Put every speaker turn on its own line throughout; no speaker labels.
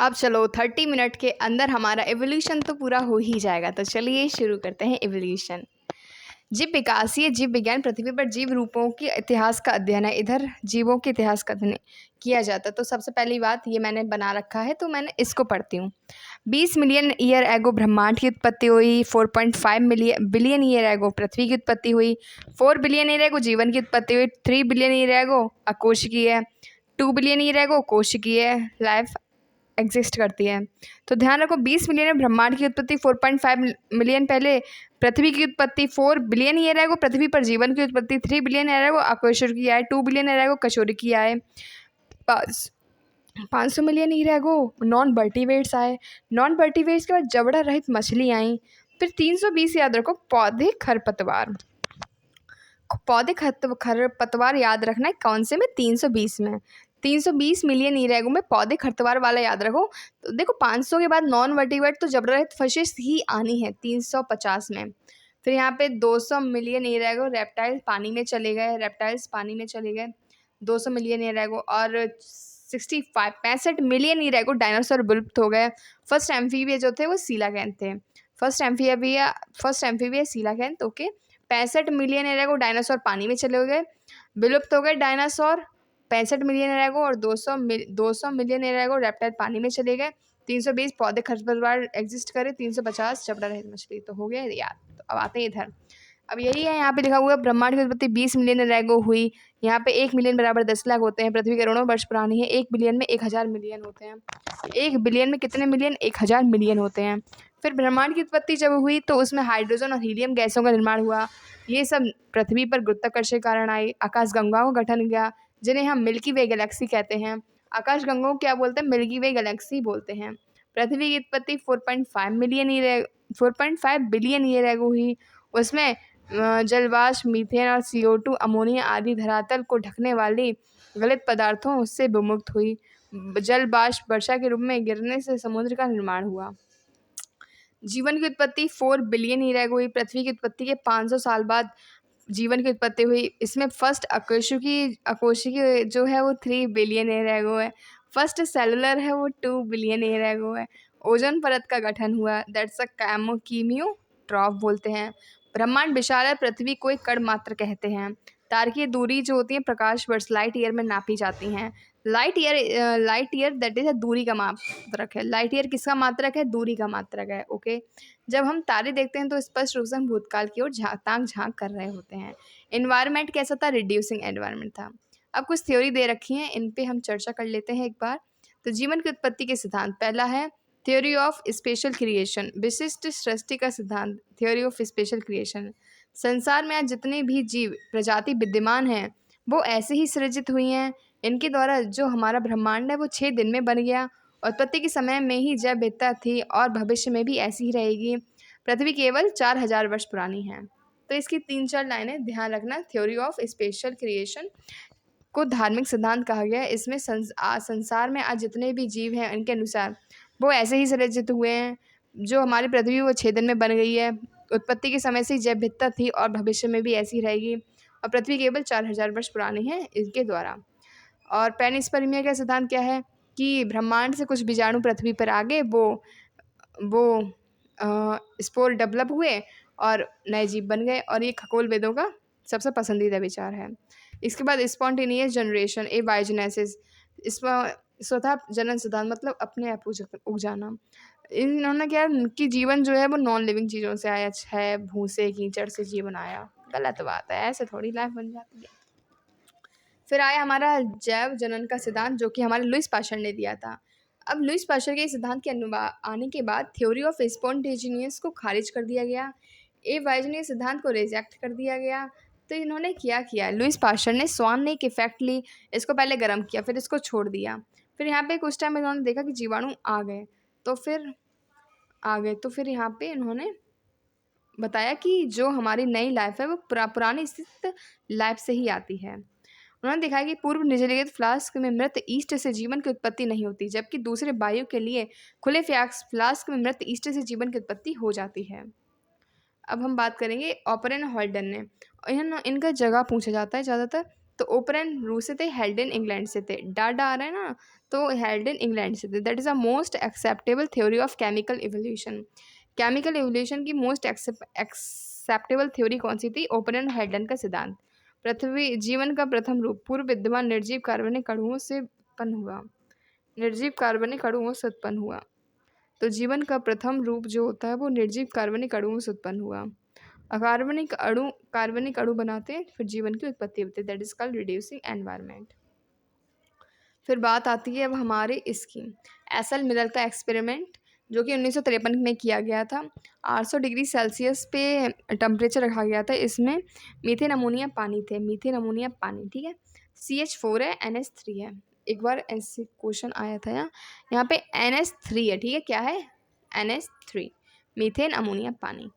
अब चलो 30 मिनट के अंदर हमारा एवोल्यूशन तो पूरा हो ही जाएगा। तो चलिए शुरू करते हैं एवोल्यूशन। जीव विकासीय जीव विज्ञान पृथ्वी पर जीव रूपों के इतिहास का अध्ययन है। इधर जीवों के इतिहास का अध्ययन किया जाता है। तो सबसे पहली बात ये मैंने बना रखा है, तो मैंने इसको पढ़ती हूँ। 20 मिलियन ईयर एगो ब्रह्मांड की उत्पत्ति हुई। 4.5 बिलियन ईयर एगो पृथ्वी की उत्पत्ति हुई। 4 बिलियन ईयर एगो जीवन की उत्पत्ति हुई। 3 billion year ago अकोशिकीय। 2 billion year ago कोशिकीय लाइफ एग्जिस्ट करती है। तो ध्यान रखो, 20 मिलियन में ब्रह्मांड की उत्पत्ति, 4.5 मिलियन पहले पृथ्वी की उत्पत्ति, 4 बिलियन ईयर है वो पृथ्वी पर जीवन की उत्पत्ति, 3 बिलियन ईयर है वो अकशेरुकी की आए, 2 बिलियन ईयर है वो कशेरुकी आए, 500 मिलियन ईयर है वो नॉन वर्टिवेट्स आए। नॉन वर्टिवेट्स के बाद जबड़ा रहित मछली आई। फिर 320 याद रखो पौधे खरपतवार। पौधे खरपतवार याद रखना है कौन से में, 320 में। 320 मिलियन ईरेगो में पौधे खरपतवार वाला याद रखो। तो देखो 500 के बाद नॉन वर्टिवेट तो जबरदस्त फिशेस ही आनी है 350 में। फिर यहाँ पे 200 मिलियन ईरेगो रेप्टाइल्स पानी में चले गए, 200 मिलियन ईरेगो। और 65 मिलियन ईरेगो डायनासोर विलुप्त हो गए। फर्स्ट एम्फीबिया जो थे वो सीलाकैंथ थे। First amphibia coelacanth, okay. 65 million year ago dinosaur पानी में चले गए, विलुप्त हो गए डायनासोर। 65 मिलियन ईयर एगो और 200 मिलियन ईयर एगो रेप्टाइल पानी में चले गए। 320 पौधे खरपतवार एग्जिस्ट करे। 350 जबड़ा रहित मछली। तो हो गया याद। तो अब आते हैं इधर। अब यही है, यहाँ पे लिखा हुआ है ब्रह्मांड की उत्पत्ति 20 मिलियन ईयर एगो हुई। यहाँ पे 1 मिलियन बराबर 10 लाख होते हैं। पृथ्वी करोड़ों वर्ष पुरानी है। 1 बिलियन में 1000 मिलियन होते हैं। 1 बिलियन में कितने मिलियन? 1000 मिलियन होते हैं। फिर ब्रह्मांड की उत्पत्ति जब हुई तो उसमें हाइड्रोजन और हीलियम गैसों का निर्माण हुआ। ये सब पृथ्वी पर गुरुत्वाकर्षण के कारण आई। आकाशगंगाओं का गठन किया, जिन्हें हम मिल्की वे गैलेक्सी कहते हैं। आकाशगंगाओं को क्या बोलते हैं? मिल्की वे गैलेक्सी बोलते हैं। पृथ्वी की उत्पत्ति 4.5 बिलियन ईयर एगो हुई। उसमें जलवाष्प, मीथेन और CO2, अमोनिया आदि धरातल को ढकने वाली गलित पदार्थों से विमुक्त हुई। जल वाष्प वर्षा के रूप में गिरने से समुद्र का निर्माण हुआ। जीवन की उत्पत्ति 4 बिलियन ईयर एगो हुई। पृथ्वी की उत्पत्ति के 500 साल बाद जीवन की उत्पत्ति हुई। इसमें फर्स्ट अकोशिकी जो है वो 3 बिलियन ईयर एगो है। फर्स्ट सेलुलर है वो 2 बिलियन ईयर एगो है। ओजोन परत का गठन हुआ, दैट्स अ कैमोकीमियो ट्रॉफ बोलते हैं। ब्रह्मांड विशाल है, पृथ्वी को एक कण मात्र कहते हैं। तारकीय दूरी जो होती है प्रकाश वर्ष लाइट ईयर में नापी जाती हैं। लाइट ईयर दैट इज दूरी का मात्रक है। लाइट ईयर किसका मात्रक है? दूरी का मात्रक है, ओके। जब हम तारे देखते हैं तो स्पष्ट रूप से हम भूतकाल की ओर झांक कर रहे होते हैं। एनवायरनमेंट कैसा था? रिड्यूसिंग एनवायरनमेंट था। अब कुछ थ्योरी दे रखी हैं, इन पे हम चर्चा कर लेते हैं एक बार। तो जीवन की उत्पत्ति के सिद्धांत, पहला है थ्योरी ऑफ स्पेशल क्रिएशन, विशिष्ट सृष्टि का सिद्धांत। थ्योरी ऑफ स्पेशल क्रिएशन, संसार में आज जितने भी जीव प्रजाति विद्यमान हैं वो ऐसे ही सृजित हुई हैं। इनके द्वारा जो हमारा ब्रह्मांड है वो 6 दिन में बन गया। उत्पत्ति के समय में ही जैव विविधता थी और भविष्य में भी ऐसी ही रहेगी। पृथ्वी केवल 4000 वर्ष पुरानी है। तो इसकी 3-4 लाइनें ध्यान रखना। थ्योरी ऑफ स्पेशल क्रिएशन को धार्मिक सिद्धांत कहा गया है। इसमें संसार में आज जितने भी जीव हैं इनके अनुसार वो ऐसे ही सृजित हुए हैं। जो हमारी पृथ्वी वो 6 दिन में बन गई है। उत्पत्ति के समय से ही जैव विविधता थी और भविष्य में भी ऐसी रहेगी। और पृथ्वी केवल 4000 वर्ष पुरानी है इनके द्वारा। और पेनिस्पर्मिया का सिद्धांत क्या है? कि ब्रह्मांड से कुछ बीजाणु पृथ्वी पर आ गए, वो स्पोर डेवलप हुए और नए जीव बन गए। और ये खगोल वेदों का सबसे पसंदीदा विचार है। इसके बाद स्पॉन्टेनियस जनरेशन, बायोजेनेसिस, इसमें स्वतः जनन सिद्धांत, मतलब अपने आप उग जाना। इन्होंने क्या कि जीवन जो है वो नॉन लिविंग चीज़ों से आया है, भूसे कीचड़ से जीवन आया। गलत बात है, ऐसे थोड़ी लाइफ बन जाती है। फिर आया हमारा जैव जनन का सिद्धांत, जो कि हमारे लुईस पाश्चर ने दिया था। अब लुईस पाश्चर के सिद्धांत के आने के बाद थ्योरी ऑफ स्पॉन्टेनियस को खारिज कर दिया गया। बायोजेनियस सिद्धांत को रिजेक्ट कर दिया गया। तो इन्होंने क्या किया? लुईस पाश्चर ने स्वान ने एक इफेक्ट ली, इसको पहले गर्म किया, फिर इसको छोड़ दिया। फिर यहाँ पे कुछ टाइम इन्होंने देखा कि जीवाणु आ गए, तो फिर यहाँ पे इन्होंने बताया कि जो हमारी नई लाइफ है वो पुरानी स्थित लाइफ से ही आती है। उन्होंने दिखाया कि पूर्व निजलिखित फ्लास्क में मृत ईस्ट से जीवन की उत्पत्ति नहीं होती, जबकि दूसरे वायु के लिए खुले फ्लास्क में मृत ईस्ट से जीवन की उत्पत्ति हो जाती है। अब हम बात करेंगे ऑपरेन हॉल्डन ने। इनका जगह पूछा जाता है ज़्यादातर। तो ओपरन रूस से थे, हेल्डन इंग्लैंड से थे। डाटा आ रहा है ना, तो हेल्डन इंग्लैंड से थे। That is a most acceptable theory of chemical evolution. Chemical evolution की मोस्ट एक्सेप्टेबल थ्योरी कौन सी थी? ओपरन हेल्डन का सिद्धांत। पृथ्वी जीवन का प्रथम रूप पूर्व विद्यमान निर्जीव कार्बनिक अणुओं से उत्पन्न हुआ। निर्जीव कार्बनिक अणुओं से उत्पन्न हुआ। तो जीवन का प्रथम रूप जो होता है वो निर्जीव कार्बनिक अणुओं से उत्पन्न हुआ। कार्बनिक अणु बनाते हैं, फिर जीवन की उत्पत्ति होती है। That is called reducing environment. फिर बात आती है अब हमारे इसकी एसल मिलर का एक्सपेरिमेंट, जो कि 1953 में किया गया था। 800 डिग्री सेल्सियस पे टेम्परेचर रखा गया था। इसमें मीथेन अमोनिया पानी थे, मीथेन अमोनिया पानी, ठीक है। CH4 है, NH3 है। एक बार ऐसे क्वेश्चन आया था यहाँ पे NH3 है, ठीक है। क्या है? NH3, मीथेन अमोनिया पानी।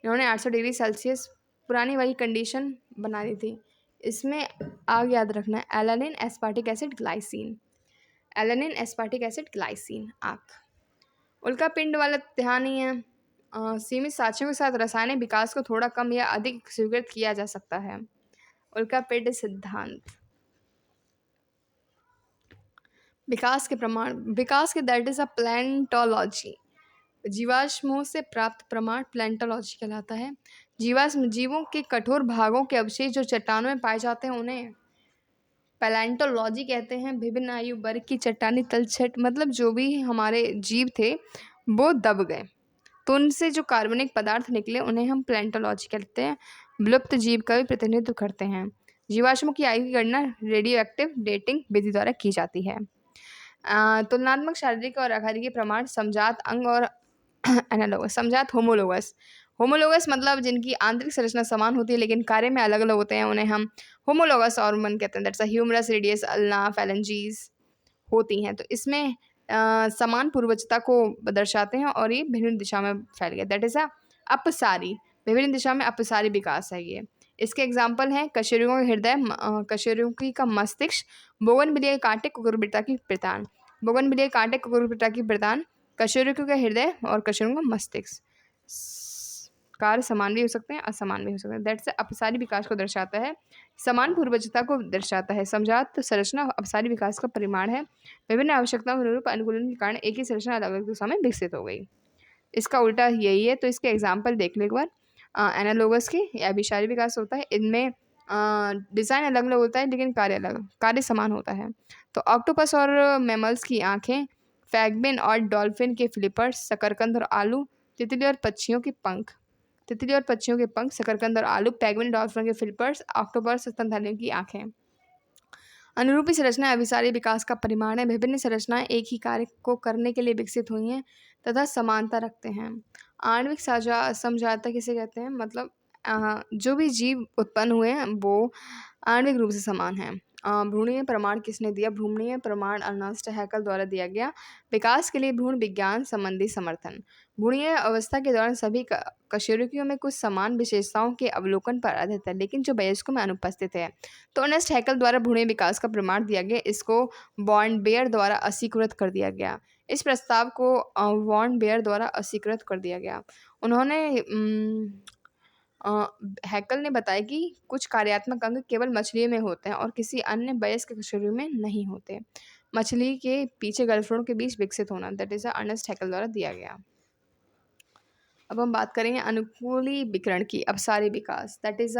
इन्होंने 800 डिग्री सेल्सियस पुरानी वाली कंडीशन बना दी थी। इसमें आग याद रखना है, alanine aspartic acid glycine, alanine aspartic acid glycine आग। उल्का पिंड वाला ध्यान ही है। सीमित साक्ष्यों के साथ रासायनिक विकास को थोड़ा कम या अधिक स्वीकृत किया जा सकता है। उल्का पिंड सिद्धांत। विकास के प्रमाण, विकास के दैट इज अ प्लेंटोलॉजी। जीवाश्मों से प्राप्त प्रमाण प्लेंटोलॉजी कहलाता है। जीवाश्म जीवों के कठोर भागों के अवशेष जो चट्टानों में पाए जाते हैं उन्हें पैलेंटोलॉजी कहते हैं। विभिन्न आयु वर्ग की चट्टानी तलछट, मतलब जो भी हमारे जीव थे वो दब गए, तो उनसे जो कार्बनिक पदार्थ निकले उन्हें हम प्लेंटोलॉजी कहते हैं। विलुप्त जीव का भी प्रतिनिधित्व करते हैं। जीवाश्मों की आयु की गणना रेडियो एक्टिव डेटिंग विधि द्वारा की जाती है। तुलनात्मक शारीरिक और आहारिक प्रमाण समजात अंग और एनालोगस। समजात होमोलोगस। होमोलोगस मतलब जिनकी आंतरिक संरचना समान होती है लेकिन कार्य में अलग अलग होते हैं, उन्हें हम होमोलोगस ऑर्गन कहते हैं। That's humerus, radius, ulna, phalanges होती हैं। तो इसमें समान पूर्वजता को दर्शाते हैं और ये विभिन्न दिशा में फैल गया। दैट इज अ अपसारी, विभिन्न दिशा में अपसारी विकास है ये। इसके एग्जाम्पल हैं कशेरुकियों का हृदय, कशेरुकी का मस्तिष्क, बोगनविलिया के कांटे, कुकुरबिटा की प्रतान। बोगनविलिया के कांटे, कुकुरबिटा की प्रतान, कशेरुकियों का हृदय और कशेरुकियों का मस्तिष्क। कार्य समान भी हो सकते हैं, असमान भी हो सकते हैं। दैट्स अपसारी विकास को दर्शाता है, समान पूर्वजता को दर्शाता है। समजात संरचना अपसारी विकास का परिमाण है। विभिन्न आवश्यकताओं के अनुरूप अनुकूलन के कारण एक ही संरचना अलग अलग दिशा में विकसित हो गई। इसका उल्टा यही है। तो इसके एग्जाम्पल देख ले एक बार। एनालोगस की या अभिसारी विकास होता है, इनमें डिज़ाइन अलग अलग होता है लेकिन कार्य समान होता है। तो ऑक्टोपस और मैमल्स की आँखें, फैगबिन और डॉल्फिन के फ्लिपर्स, शकरकंद और आलू, तितली और पक्षियों के पंख, तितली और पक्षियों के पंख, शकरकंद और आलू, पेंगुइन, डॉल्फिन के फ्लिपर्स, ऑक्टोपस, स्तनधारियों की आँखें। अनुरूपी संरचना अभिसारी विकास का परिमाण है। विभिन्न संरचनाएं एक ही कार्य को करने के लिए विकसित हुई हैं तथा समानता रखते हैं। आणविक समझौता किसे कहते हैं? मतलब जो भी जीव उत्पन्न हुए हैं वो आणविक रूप से समान हैं। भ्रूणीय प्रमाण किसने दिया? भ्रूणीय प्रमाण अर्नेस्ट हैकेल द्वारा दिया गया। विकास के लिए भ्रूण विज्ञान संबंधी समर्थन। भ्रूणीय अवस्था के दौरान सभी कशेरुकियों में कुछ समान विशेषताओं के अवलोकन पर आधारित है लेकिन जो वयस्कों में अनुपस्थित है। तो अर्नेस्ट हैकेल द्वारा भ्रूणीय विकास का प्रमाण दिया गया। इसको वॉन बेयर द्वारा अस्वीकृत कर दिया गया। इस प्रस्ताव को वॉन बेयर द्वारा अस्वीकृत कर दिया गया। उन्होंने हैकेल ने बताया कि कुछ कार्यात्मक अंग केवल मछलियों में होते हैं और किसी अन्य वयस्क शरीर में नहीं होते। मछली के पीछे गर्लफ्रेंड के बीच विकसित होना, दैट इज अर्नेस्ट हैकेल द्वारा दिया गया। अब हम बात करेंगे अनुकूली विकिरण की, अपसारी विकास, दैट इज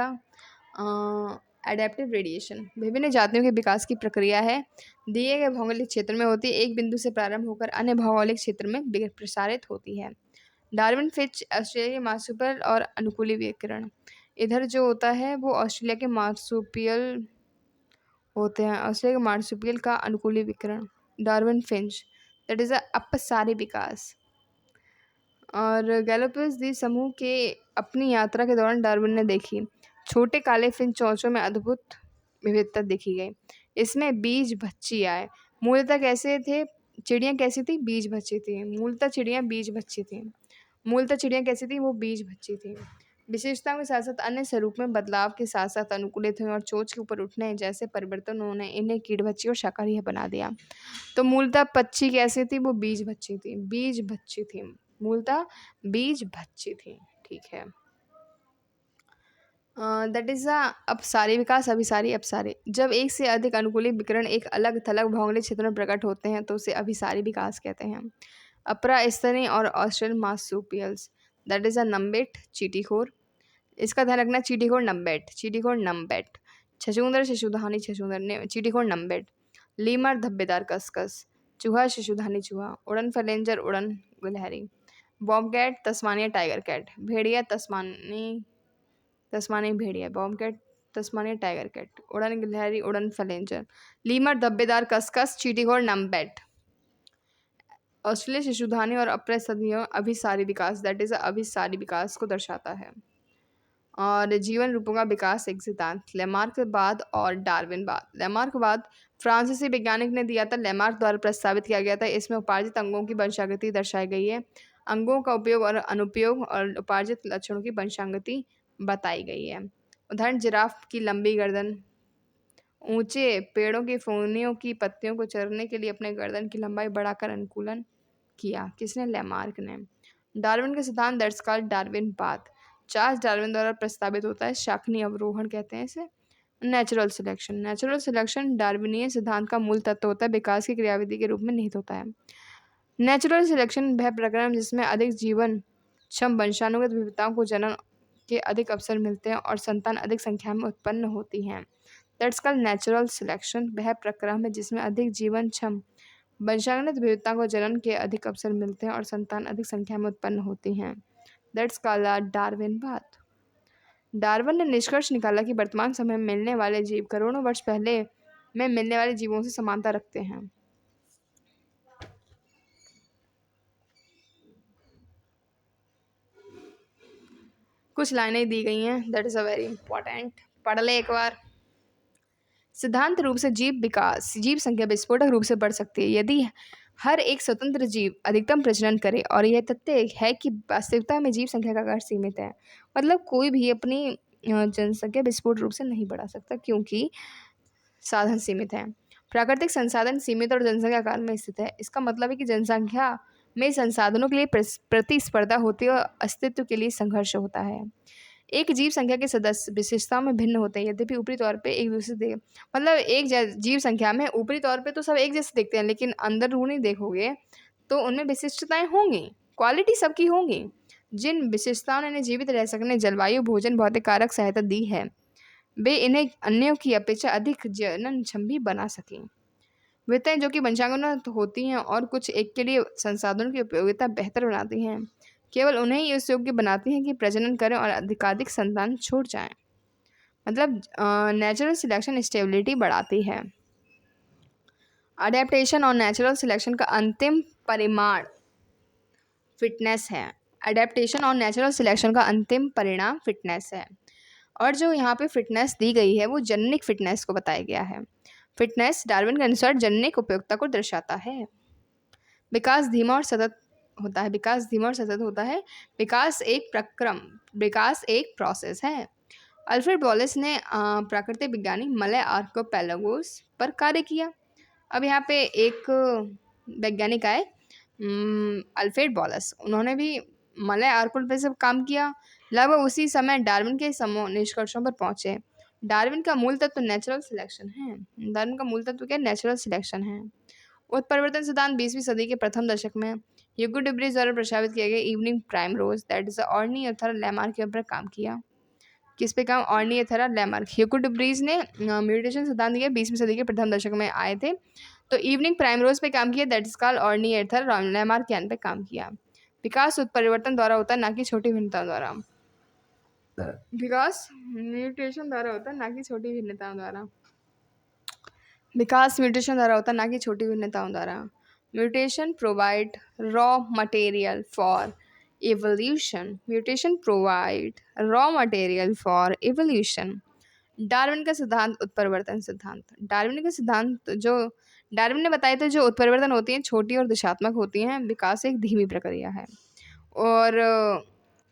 एडेप्टिव रेडिएशन। विभिन्न जातियों के विकास की प्रक्रिया है, दिए गए भौगोलिक क्षेत्र में होती है, एक बिंदु से प्रारंभ होकर अन्य भौगोलिक क्षेत्र में प्रसारित होती है। डार्विन, फिच, ऑस्ट्रेलिया के मार्सुपियल और अनुकूली विकिरण। इधर जो होता है वो ऑस्ट्रेलिया के मार्सुपियल होते हैं, ऑस्ट्रेलिया के मार्सुपियल का अनुकूली विकिरण। डार्विन, फिंच, दैट इज अपसारी विकास। और गैलोपस द्वीप समूह के अपनी यात्रा के दौरान डार्विन ने देखी छोटे काले फिंच चोंचों में अद्भुत विविधता देखी गई। इसमें बीज बच्ची आए। मूलतः कैसे थे चिड़ियाँ? कैसी थी? बीज बच्ची थी। मूलतः चिड़ियाँ बीज बच्ची थी। मूलतः चिड़ियाँ कैसी थी? वो बीज बच्ची थी। विशेषताओं के साथ साथ अन्य स्वरूप में बदलाव के साथ साथ अनुकूलित हुए और चोंच के ऊपर उठने जैसे परिवर्तन उन्होंने इन्हें कीट बच्ची और शाकाहारी बना दिया। तो मूलतः पक्षी कैसी थी? वो बीज बच्ची थी। बीज बच्ची थी, मूलतः बीज बच्ची थी, ठीक है। दैट इज़ अ अपसारी विकास, अभिसारी, अपसारी। जब एक से अधिक अनुकूली विकिरण एक अलग थलग भौगोलिक क्षेत्र में प्रकट होते हैं तो उसे अभिसारी विकास कहते हैं। अपरास्तनी और austral marsupials, that is a numbat, चींटीखोर। इसका ध्यान रखना, चींटीखोर नम्बेट, चींटीखोर नम्बेट। छछूंदर शिशुधानी छछूंदर ने चींटीखोर नम्बेट। लीमर धब्बेदार कसकस। चूहा शिशुधानी चूहा। उड़न फलेंजर उड़न गिलहरी। Bobcat Tasmania tiger cat. भेड़िया तस्मानी तस्मानी भेड़िया। Bobcat Tasmania tiger cat. उड़न गिलहरी उड़न फलेंजर। लीमर धब्बेदार कसकस चींटीखोर नम्बेट। ऑस्ट्रेलिया शिशुधानी और अप्रसदनीय अभिसारी विकास, दैट इज अभिसारी विकास को दर्शाता है। और जीवन रूपों का विकास एक सिद्धांत, लेमार्कवाद और डार्विनवाद। लेमार्कवाद फ्रांसीसी वैज्ञानिक ने दिया था, लेमार्क द्वारा प्रस्तावित किया गया था। इसमें उपार्जित अंगों की वंशागति दर्शाई गई है। अंगों का उपयोग और अनुपयोग और उपार्जित लक्षणों की वंशागति बताई गई है। उदाहरण, जिराफ की लंबी गर्दन। ऊंचे पेड़ों की फौनियों की पत्तियों को चरने के लिए अपने गर्दन की लंबाई बढ़ाकर अनुकूलन किया। किसने? लेमार्क ने। डार्विन के सिद्धांत, दैट्स कॉल्ड डार्विनवाद। चार्ल्स डार्विन द्वारा प्रस्तावित होता है, शाखनी अवरोहण कहते हैं इसे। नेचुरल सिलेक्शन, नेचुरल सिलेक्शन डार्विनीय सिद्धांत का मूल तत्व होता है, विकास की क्रियाविधि के रूप में निहित होता है। नेचुरल सिलेक्शन वह प्रक्रम जिसमें अधिक जीवन क्षम वंशानुगत विविधताओं को जन्म के अधिक अवसर मिलते हैं और संतान अधिक संख्या में उत्पन्न होती हैं। That's called natural selection. वह प्रक्रम है जिसमें अधिक जीवन क्षम वंशानुगत विविधता को जन्म के अधिक अवसर मिलते हैं और संतान अधिक संख्या में उत्पन्न होती हैं। That's called डार्विनवाद। डार्विन ने निष्कर्ष निकाला कि वर्तमान समय में मिलने वाले जीव करोड़ों वर्ष पहले में मिलने वाले जीवों से समानता रखते हैं। कुछ लाइनें दी गई हैं, that is a very important, पढ़ ले एक बार। सिद्धांत रूप से जीव संख्या विस्फोटक रूप से बढ़ सकती है यदि हर एक स्वतंत्र जीव अधिकतम प्रजनन करे, और यह तथ्य है कि वास्तविकता में जीव संख्या का आकार सीमित है। मतलब कोई भी अपनी जनसंख्या विस्फोट रूप से नहीं बढ़ा सकता क्योंकि साधन सीमित हैं। प्राकृतिक संसाधन सीमित और जनसंख्या आकार में स्थित है। इसका मतलब है कि जनसंख्या में संसाधनों के लिए प्रतिस्पर्धा होती है और अस्तित्व के लिए संघर्ष होता है। एक जीव संख्या के सदस्य विशेषताओं में भिन्न होते हैं, यद्यपि ऊपरी तौर पे एक दूसरे से मतलब एक जीव संख्या में ऊपरी तौर पे तो सब एक जैसे दिखते हैं, लेकिन अंदरूनी देखोगे तो उनमें विशिष्टताएं होंगी, क्वालिटी सबकी होंगी। जिन विशेषताओं ने इन्हें जीवित रह सकने, जलवायु, भोजन, भौतिक कारक सहायता दी है, वे इन्हें अन्यों की अपेक्षा अधिक जननक्षम भी बना सकें। विविधताएं जो कि वंशानुगत होती हैं और कुछ एक के लिए संसाधनों की उपयोगिता बेहतर बनाती हैं, केवल उन्हें ही इस योग्य बनाती हैं कि प्रजनन करें और अधिकाधिक संतान छोड़ जाएं। मतलब नेचुरल सिलेक्शन स्टेबिलिटी बढ़ाती है। अडेप्टेशन और नेचुरल सिलेक्शन का अंतिम परिमाण फिटनेस है। अडेप्टेशन और नेचुरल सिलेक्शन का अंतिम परिणाम फिटनेस है। और जो यहाँ पे फिटनेस दी गई है वो जननिक फिटनेस को बताया गया है। फिटनेस डार्विन के अनुसार जननिक उपयोगिता को दर्शाता है। विकास धीमा और सतत होता है। विकास धीमा और सतत होता है। विकास एक प्रक्रम, विकास एक प्रोसेस है। अल्फ्रेड वॉलेस ने प्राकृतिक विज्ञानी मलय आर्कोपेलागोस पर कार्य किया। अब यहाँ पे एक वैज्ञानिक आए, अल्फ्रेड वॉलेस, उन्होंने भी मलय आर्कोपेलागोस पे सब काम किया। लगभग उसी समय डार्विन के समूह निष्कर्षों पर पहुंचे। डार्विन का मूल तत्व नेचुरल सिलेक्शन है। डार्विन का मूल तत्व क्या? नेचुरल सिलेक्शन है। उत्परिवर्तन सिद्धांत 20वीं सदी के प्रथम दशक में ह्यूगो डुब्रीज द्वारा प्रस्तावित किया गया इवनिंग प्राइमरोज, दैट इज ऑर्निथोरा लेमार्क के ऊपर काम किया। किस पे काम? ऑर्निथोरा लेमार्क। ह्यूगो डुब्रीज ने म्यूटेशन सिद्धांत दिया, 20वीं सदी के प्रथम दशक में आए थे। तो इवनिंग प्राइमरोज पे काम किया, दैट इज कॉल्ड ऑर्निथोरा लेमार्कियन पे काम किया। विकास उत्परिवर्तन द्वारा होता है, ना कि छोटी भिन्नताओं द्वारा। विकास म्यूटेशन द्वारा होता है, ना कि छोटी भिन्नताओं द्वारा। विकास म्यूटेशन द्वारा होता है, ना कि छोटी भिन्नताओं द्वारा। Mutation provide raw material for evolution. Mutation provide raw material for evolution. Darwin का सिद्धांत, उत्परिवर्तन सिद्धांत। डार्विन का सिद्धांत जो डार्विन ने बताए थे, जो उत्परिवर्तन होती हैं छोटी और दिशात्मक होती हैं, विकास एक धीमी प्रक्रिया है। और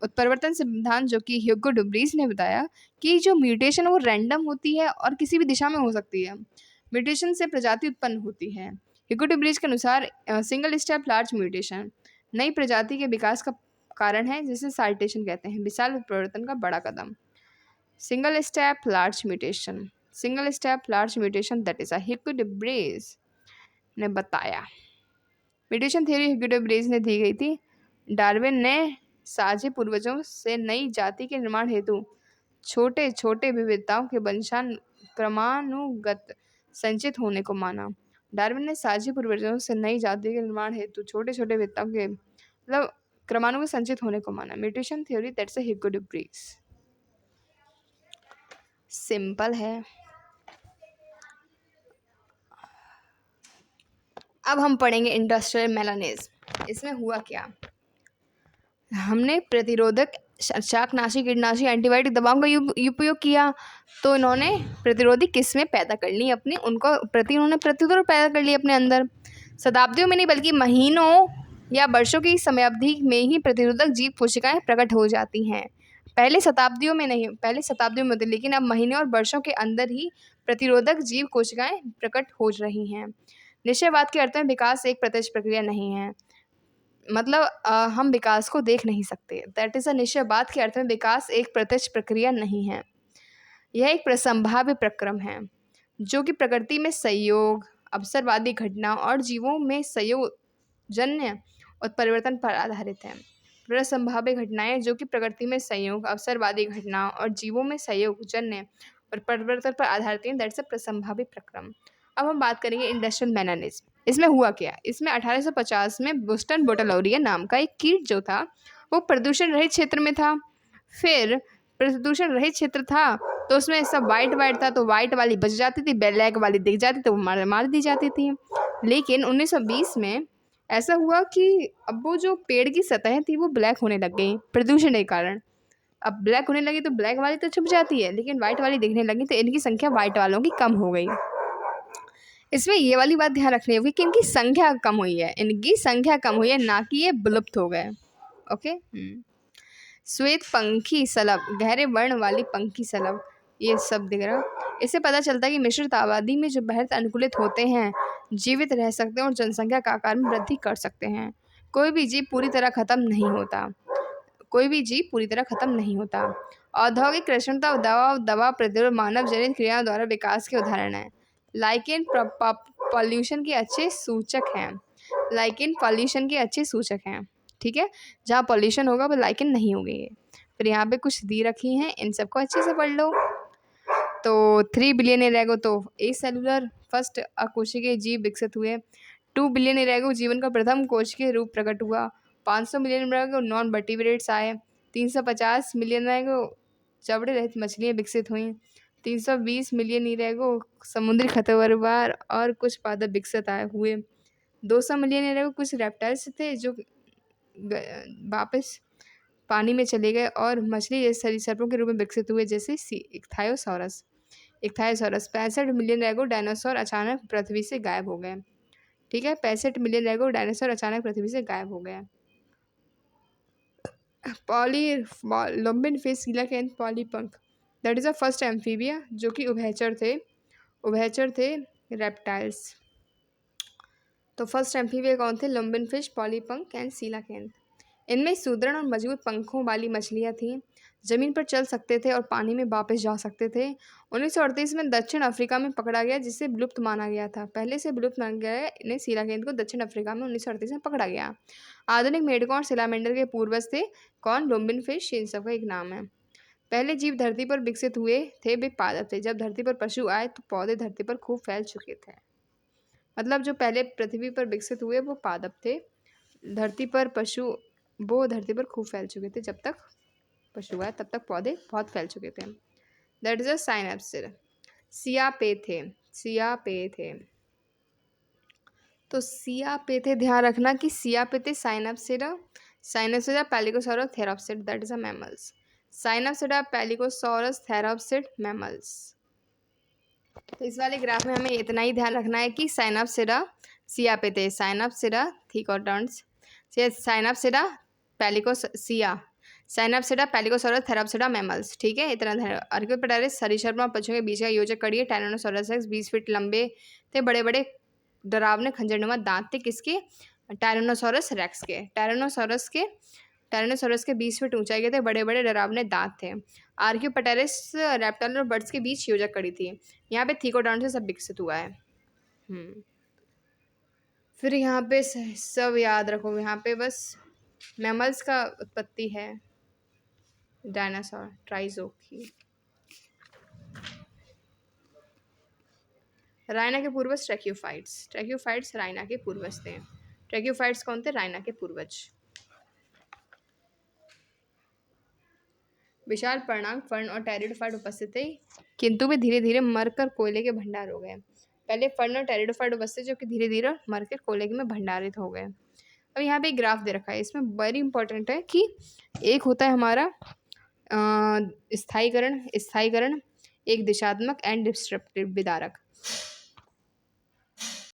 उत्परिवर्तन सिद्धांत जो कि ह्यूगो डुब्रीज ने बताया कि जो म्यूटेशन है वो रैंडम होती है और किसी भी दिशा में हो सकती है। म्यूटेशन से प्रजाति उत्पन्न होती है। ह्यूगो डुब्रीज के अनुसार सिंगल स्टेप लार्ज म्यूटेशन नई प्रजाति के विकास का कारण है, जिसे साल्टेशन कहते हैं, विशाल उत्परिवर्तन का बड़ा कदम। Single step large mutation, single step large mutation that is a Hugo de Vries ने बताया। म्यूटेशन थ्योरी ह्यूकोडेब्रेज ने दी गई थी। डार्विन ने साझे पूर्वजों से नई जाति के निर्माण हेतु छोटे छोटे विविधताओं के वंशान क्रमानुगत संचित होने को माना। डार्विन ने साझी पूर्वजों से नई जाति के निर्माण हेतु छोटे छोटे विविधताओं के मतलब क्रमानुगत संचित होने को माना। Mutation theory that's a Hugo de Vries. Simple है। अब हम पढ़ेंगे इंडस्ट्रियल मेलानिज्म। इसमें हुआ क्या, हमने प्रतिरोधक शाकनाशी कीटनाशी एंटीबायोटिक दवाओं का उपयोग किया तो इन्होंने प्रतिरोधी किस्में पैदा कर ली अपनी, उनको प्रति उन्होंने प्रतिरोध पैदा कर ली अपने अंदर। शताब्दियों में नहीं बल्कि महीनों या वर्षों की समयावधि में ही प्रतिरोधक जीव कोशिकाएं प्रकट हो जाती हैं। पहले शताब्दियों में नहीं, पहले शताब्दियों में होती, लेकिन अब महीनों और वर्षों के अंदर ही प्रतिरोधक जीव कोशिकाएं प्रकट हो रही हैं। निश्चयवाद के अर्थ में विकास एक प्रत्यक्ष प्रक्रिया नहीं है, मतलब हम विकास को देख नहीं सकते। दैट इज अ निश्चयवाद के अर्थ में विकास एक प्रत्यक्ष प्रक्रिया नहीं है, यह एक प्रसंभाव्य प्रक्रम है जो कि प्रकृति में संयोग, अवसरवादी घटना और जीवों में संयोगजन्य उत्परिवर्तन पर आधारित है। प्रसंभाव्य घटनाएं जो कि प्रकृति में संयोग, अवसरवादी घटना और जीवों में संयोगजन्य और परिवर्तन पर आधारित है। दैट्स अ प्रसंभाव्य प्रक्रम। अब हम बात करेंगे इंडस्ट्रियल मैनानिज्म। इसमें हुआ क्या, इसमें 1850 में बोस्टन बोटालोरिया नाम का एक कीट जो था वो प्रदूषण रहित क्षेत्र में था। फिर प्रदूषण रहित क्षेत्र था तो उसमें सब वाइट वाइट था, तो वाइट वाली बच जाती थी, ब्लैक वाली दिख जाती तो वो मार दी जाती थी। लेकिन 1920 में ऐसा हुआ कि अब वो जो पेड़ की सतह थी वो ब्लैक होने लग गई प्रदूषण के कारण। अब ब्लैक होने लगी तो ब्लैक वाली तो छुप जाती है, लेकिन वाइट वाली दिखने लगी तो इनकी संख्या वाइट वालों की कम हो गई। इसमें ये वाली बात ध्यान रखनी होगी कि इनकी संख्या कम हुई है, इनकी संख्या कम हुई है, ना कि ये विलुप्त हो गए। ओके। श्वेत पंखी सलब, गहरे वर्ण वाली पंखी सलब, ये सब दिख रहा। इससे पता चलता है कि मिश्रित आबादी में जो बेहद अनुकूलित होते हैं जीवित रह सकते हैं और जनसंख्या का आकार में वृद्धि कर सकते हैं। कोई भी जीव पूरी तरह खत्म नहीं होता, कोई भी जीव पूरी तरह खत्म नहीं होता। औद्योगिक कृष्णता दवा प्रतिरोध मानव जनित क्रियाओं द्वारा विकास के उदाहरण है। लाइकेन पॉल्यूशन के अच्छे सूचक हैं, लाइकेन पॉल्यूशन के अच्छे सूचक हैं। ठीक है, जहाँ पॉल्यूशन होगा वो लाइकेन नहीं होगी। फिर यहाँ पे कुछ दी रखी हैं, इन सबको अच्छे से पढ़ लो। तो 3 बिलियन ईयर एगो तो ए सेलुलर फर्स्ट अकोशिकीय जीव विकसित हुए। 2 बिलियन ईयर एगो जीवन का प्रथम कोशिकीय रूप प्रकट हुआ। 500 मिलियन ईयर एगो नॉन वर्टिब्रेट्स आए। 350 मिलियन एगो जबड़े रहित मछलियाँ विकसित हुई। 320 मिलियन ईयर एगो समुद्री खरपतवार और कुछ पादप विकसित आए हुए। 200 मिलियन ईयर एगो कुछ रेप्टाइल्स थे जो वापस पानी में चले गए और मछली जैसे सरीसृपों के रूप में विकसित हुए, जैसे इक्थायोसॉरस। 65 मिलियन एगो डायनासोर अचानक पृथ्वी से गायब हो गए। ठीक है, 65 मिलियन एगो डायनासोर अचानक पृथ्वी से गायब हो गए। लंबिन फिश सीलाकैंथ पॉलीपंख, that is a first amphibia जो कि उभयचर थे रेप्टाइल्स। तो फर्स्ट एम्फीबिया कौन थे, लंबिन फिश, पॉलीपंख एंड सीलाकैंथ। इनमें सुदृढ़ और मजबूत पंखों वाली मछलियाँ थीं, जमीन पर चल सकते थे और पानी में वापस जा सकते थे। 1938 में दक्षिण अफ्रीका में पकड़ा गया, जिसे विलुप्त माना गया था, पहले से विलुप्त माना गया है। इन्हें सीलाकैंथ को दक्षिण अफ्रीका में 1938 में पकड़ा गया। आधुनिक मेढकों और सिलामेंडर के पूर्वज थे कौन, लुम्बिन फिश, इन सबका एक नाम है। पहले जीव धरती पर विकसित हुए थे वे पादप थे। जब धरती पर पशु आए तो पौधे धरती पर खूब फैल चुके थे। मतलब जो पहले पृथ्वी पर विकसित हुए वो पादप थे, धरती पर पशु वो धरती पर खूब फैल चुके थे। जब तक पशु आए तब तक पौधे बहुत फैल चुके थे। दैट इज अ साइनैप्सिड। सियापेथे तो सियापेथे ध्यान रखना कि सियापेथे Synapsida pelycosaurus therapsid, that is a mammals. Synapsida pelycosaurus therapsid mammals. तो इस वाले ग्राफ में हमें इतना ही ध्यान रखना है कि साइनैप्सिडा सियापेथे, साइनैप्सिडा थिकोडॉन्ट्स, साइनैप्सिडा पैलिकोसॉरस थेराप्सिडा मैमल्स। ठीक है, इतना आर्कियोपेटेरस सरीसृप पशुओं के बीच का योजक कड़ी है। टायरानोसोरस रेक्स 20 फीट लंबे थे, बड़े बड़े डरावने खंजरनुमा दांत थे किसके, टायरानोसोरस रेक्स के। टायरानोसोरस के टायरानोसॉरस के 20 फीट ऊंचाई के थे, बड़े बड़े डरावने दांत थे। आर्कियोपटेरिस रेप्टाइल और बर्ड्स के बीच योजक कड़ी थी। यहाँ पे थीकोडाउन से सब विकसित हुआ है। फिर यहाँ पे सब याद रखो, यहाँ पे बस मैमल्स का उत्पत्ति है। डायनासोर, ट्राइजोकी। राइना के पूर्वज ट्रैक्योफाइट्स। ट्रैक्योफाइट्स राइना के पूर्वज थे। ट्रैक्योफाइट्स कौन थे? राइना के पूर्वज। विशाल पर्णांक फर्न और टेरिडोफाइट उपस्थित थे, किंतु वे धीरे धीरे मरकर कोयले के भंडार हो गए। पहले फर्न और टेरिडोफाइट उपस्थित, जो कि धीरे धीरे मरकर कोयले में भंडारित हो गए। अब यहाँ पे एक ग्राफ दे रखा है, इसमें वेरी इंपॉर्टेंट है कि एक होता है हमारा स्थायीकरण, एक दिशात्मक एंड डिस्ट्रप्टिव विदारक।